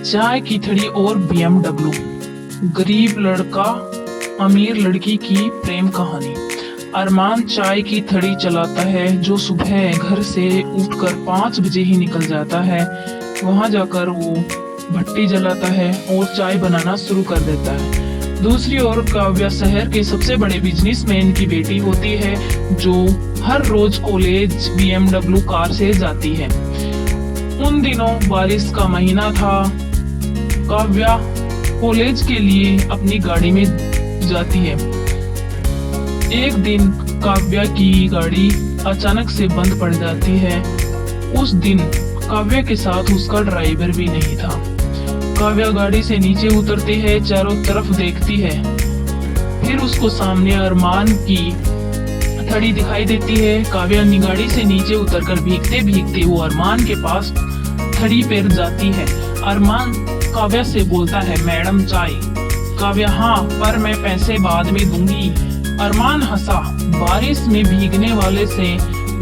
चाय की थड़ी और BMW। गरीब लड़का अमीर लड़की की प्रेम कहानी। अरमान चाय की थड़ी चलाता है जो सुबह घर से उठकर 5 बजे ही निकल जाता है। वहां जाकर वो भट्टी जलाता है और चाय बनाना शुरू कर देता है। दूसरी ओर काव्या शहर के सबसे बड़े बिजनेसमैन की बेटी होती है जो हर रोज कॉलेज BMW कार से जाती है। उन दिनों बारिश का महीना था। काव्या कॉलेज के लिए अपनी गाड़ी में जाती है। एक दिन काव्या की गाड़ी अचानक से बंद पड़ जाती है। उस दिन काव्या के साथ उसका ड्राइवर भी नहीं था। काव्या गाड़ी से नीचे उतरती है, चारों तरफ देखती है, फिर उसको सामने अरमान की थड़ी दिखाई देती है। काव्या गाड़ी से नीचे उतरकर भीगते भीगते वो अरमान के पास थड़ी पर जाती है। अरमान काव्या से बोलता है, मैडम चाय। काव्या, हाँ, पर मैं पैसे बाद में दूंगी। अरमान हंसा, बारिश में भीगने वाले से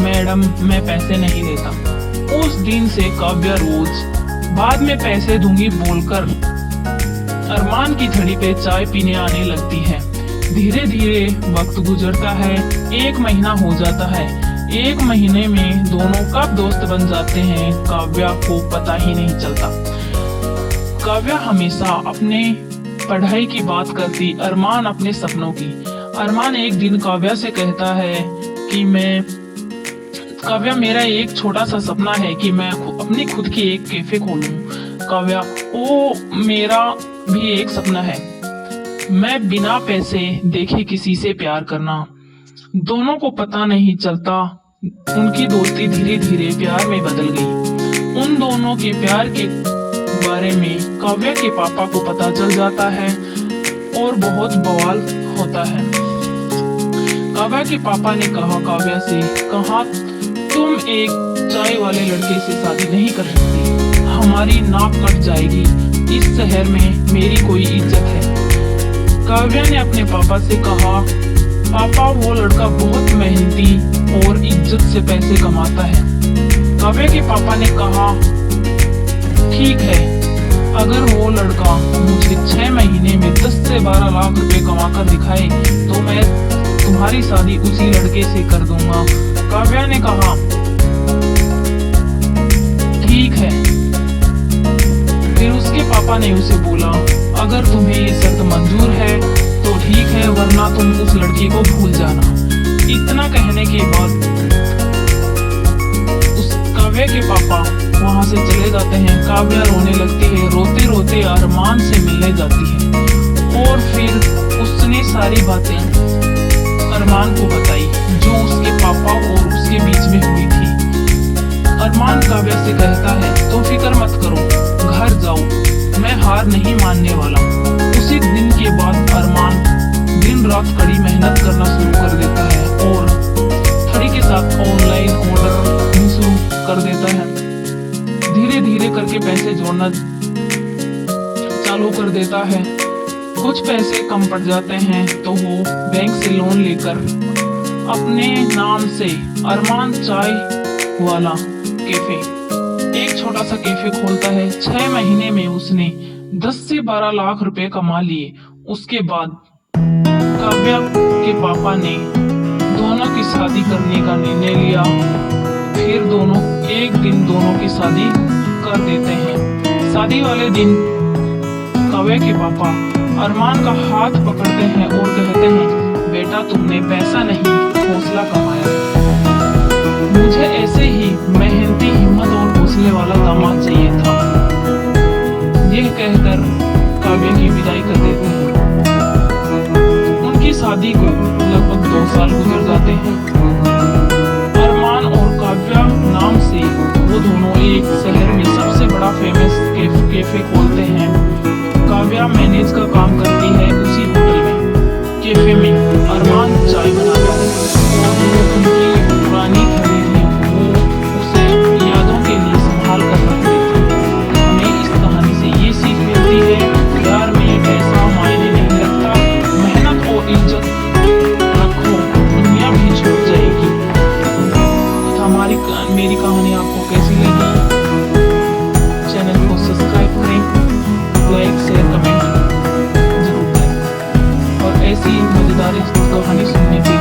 मैडम मैं पैसे नहीं लेता। उस दिन से काव्या रोज बाद में पैसे दूंगी बोलकर अरमान की थड़ी पे चाय पीने आने लगती है। धीरे धीरे वक्त गुजरता है। 1 महीना हो जाता है। 1 महीने में दोनों कब दोस्त बन जाते हैं काव्या को पता ही नहीं चलता। काव्या हमेशा अपने पढ़ाई की बात करती, अरमान अपने सपनों की। अरमान एक दिन काव्या से कहता है कि काव्या, मेरा एक छोटा सा सपना है कि मैं अपनी खुद की एक कैफे खोलूं। काव्या, ओ, मेरा भी एक सपना है, मैं बिना पैसे देखे किसी से प्यार करना। दोनों को पता नहीं चलता उनकी दोस्ती धीरे धीरे प्यार में बदल गई। उन दोनों के प्यार के बारे में काव्या के पापा को पता चल जाता है और बहुत बवाल होता है। काव्या के पापा ने कहा काव्या से, तुम एक चाय वाले लड़के से शादी नहीं कर सकती, हमारी नाक कट जाएगी, इस शहर में मेरी कोई इज्जत है। काव्या ने अपने पापा से कहा, पापा वो लड़का बहुत मेहनती और इज्जत से पैसे कमाता है। काव्या के पापा ने कहा, ठीक है, अगर वो लड़का मुझे 6 महीने में 10 से 12 लाख रुपए कमाकर दिखाए तो मैं तुम्हारी शादी उसी लड़के से कर दूंगा। काव्या ने कहा, ठीक है। फिर उसके पापा ने उसे बोला, अगर तुम्हें ये शर्त मंजूर है तो ठीक है, वरना तुम उस लड़की को भूल जाना। इतना कहने के बाद उस काव्या के पापा वहां से चले जाते हैं। काव्या रोने लगती है। रोते रोते अरमान से मिलने जाती है और फिर उसने सारी बातें अरमान को बताई जो उसके पापा और उसके बीच में हुई थी। अरमान काव्या से कहता है, तो फिक्र मत करो, घर जाओ, मैं हार नहीं मानने वाला। उसी दिन के बाद अरमान दिन रात कड़ी मेहनत करना शुरू कर देता है और थड़ी के साथ ऑनलाइन ऑर्डर भी शुरू कर देता है। धीरे धीरे करके पैसे जोड़ना चालू कर देता है। कुछ पैसे कम पड़ जाते हैं तो वो बैंक से लोन लेकर अपने नाम से अरमान चाय वाला कैफे, एक छोटा सा कैफे खोलता है। 6 महीने में उसने 10 से 12 लाख रुपए कमा लिए। उसके बाद काव्या के पापा ने दोनों की शादी करने का निर्णय लिया। फिर दोनों एक दिन दोनों की शादी कर देते हैं। शादी वाले दिन काव्या के पापा अरमान का हाथ पकड़ते हैं और कहते हैं, बेटा तुमने पैसा नहीं हौसला कमाया। मुझे ऐसे ही मेहनती, हिम्मत और हौसले वाला दामाद चाहिए था। यह कहकर काव्या की विदाई कर देते हैं। उनकी शादी को लगभग 2 साल गुजर जाते हैं। अरमान और काव्या नाम से वो दोनों एक शहर में सबसे बड़ा फेमस कैफे खोलते हैं। काव्या मैनेज का काम करती है उसी होटल में। कैफे में अरमान चाय बनाता है और उनकी पुरानी घड़ी है वो उसे यादों के लिए संभाल कर रख देती है। हमें इस कहानी से ये सीख मिलती है, प्यार में पैसा मायने नहीं रखता, मेहनत और इज्जत रखो, दुनिया भी छूट जाएगी। मेरी कहानी आपको कैसी लगी? चैनल को सब्सक्राइब करें। ऐसी मजेदार कहानी सुनने के